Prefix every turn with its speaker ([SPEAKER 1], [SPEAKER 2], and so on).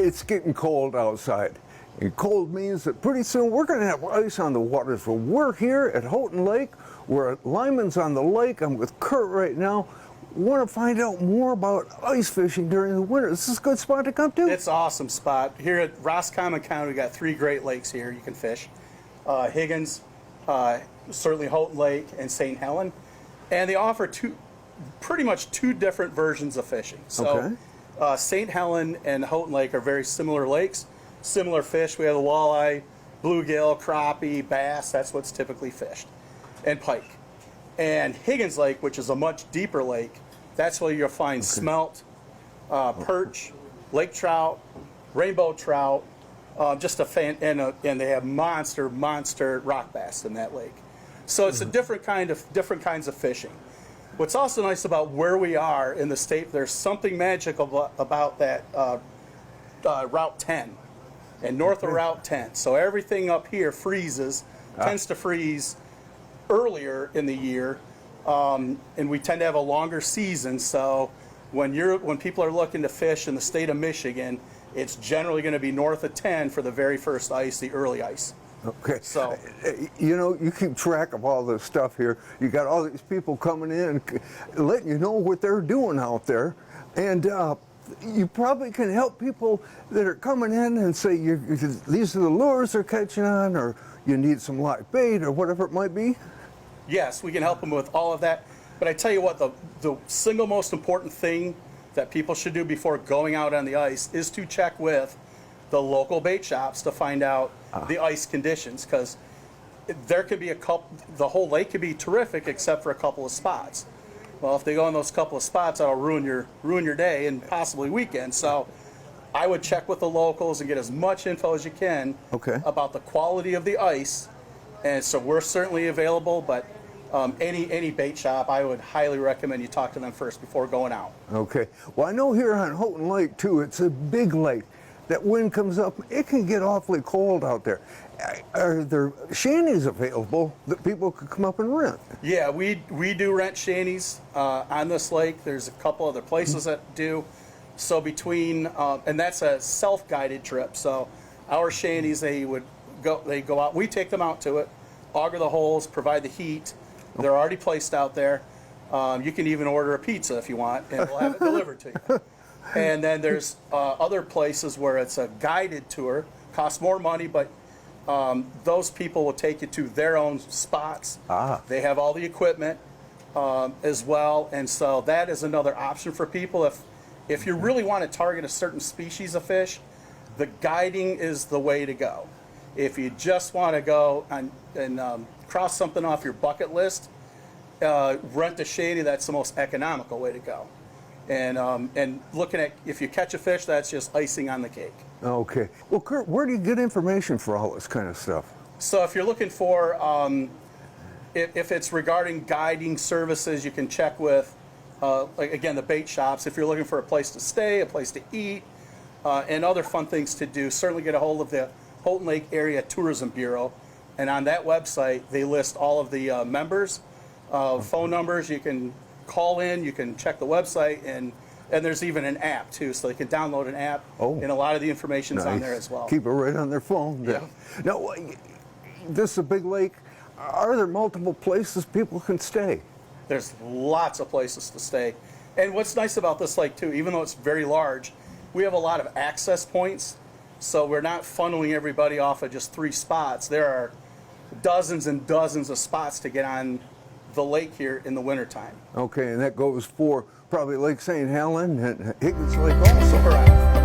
[SPEAKER 1] It's getting cold outside. And cold means that pretty soon we're going to have ice on the water. So we're here at Houghton Lake. We're at Lyman's on the lake. I'm with Kurt right now. Want to find out more about ice fishing during the winter. Is this a good spot to come to?
[SPEAKER 2] It's an awesome spot. Here at Roscommon County, we got 3 Great Lakes here you can fish. Higgins, certainly Houghton Lake, and St. Helen. And they offer pretty much two different versions of fishing. So St. Helen and Houghton Lake are very similar lakes, similar fish. We have the walleye, bluegill, crappie, bass. That's what's typically fished, and pike. And Higgins Lake, which is a much deeper lake, that's where you'll find smelt, perch, lake trout, rainbow trout, just a fan, and they have monster rock bass in that lake. So it's a different kinds of fishing. What's also nice about where we are in the state, there's something magical about that Route 10 and north of Route 10. So everything up here tends to freeze earlier in the year, and we tend to have a longer season. So when people are looking to fish in the state of Michigan, it's generally going to be north of 10 for the very first ice, the early ice.
[SPEAKER 1] Okay.
[SPEAKER 2] So,
[SPEAKER 1] you know, you keep track of all this stuff here. You got all these people coming in and letting you know what they're doing out there. And you probably can help people that are coming in and say, these are the lures they're catching on, or you need some live bait, or whatever it might be.
[SPEAKER 2] Yes, we can help them with all of that. But I tell you what, the single most important thing that people should do before going out on the ice is to check with the local bait shops to find out the ice conditions, because there could be the whole lake could be terrific except for a couple of spots. Well, if they go in those couple of spots, that'll ruin your day and possibly weekend. So I would check with the locals and get as much info as you can about the quality of the ice. And so we're certainly available, but any bait shop, I would highly recommend you talk to them first before going out.
[SPEAKER 1] Okay. Well, I know here on Houghton Lake, too, it's a big lake. That wind comes up, it can get awfully cold out there. Are there shanties available that people could come up and rent? Yeah,
[SPEAKER 2] we do rent shanties on this lake. There's a couple other places that do. So and that's a self-guided trip. So our shanties, they go out. We take them out to it, auger the holes, provide the heat. They're already placed out there. You can even order a pizza if you want, and we'll have it delivered to you. And then there's other places where it's a guided tour, costs more money, but those people will take you to their own spots. They have all the equipment as well, and so that is another option for people. If you really want to target a certain species of fish, the guiding is the way to go. If you just want to go and cross something off your bucket list, rent a shanty. That's the most economical way to go. And looking at, if you catch a fish, that's just icing on the cake.
[SPEAKER 1] Okay. Well, Kurt, where do you get information for all this kind of stuff?
[SPEAKER 2] So if you're looking for, if it's regarding guiding services, you can check with, again, the bait shops. If you're looking for a place to stay, a place to eat, and other fun things to do, certainly get a hold of the Houghton Lake Area Tourism Bureau. And on that website, they list all of the members, phone numbers. You can call in, you can check the website, and there's even an app too, so they can download an app, and a lot of the information's on there as well.
[SPEAKER 1] Keep it right on their phone.
[SPEAKER 2] Yeah.
[SPEAKER 1] Now, this is a big lake. Are there multiple places people can stay?
[SPEAKER 2] There's lots of places to stay. And what's nice about this lake too, even though it's very large, we have a lot of access points, so we're not funneling everybody off of just 3 spots. There are dozens and dozens of spots to get on the lake here in the wintertime.
[SPEAKER 1] Okay, and that goes for probably Lake St. Helen and Higgins Lake also.
[SPEAKER 2] Correct.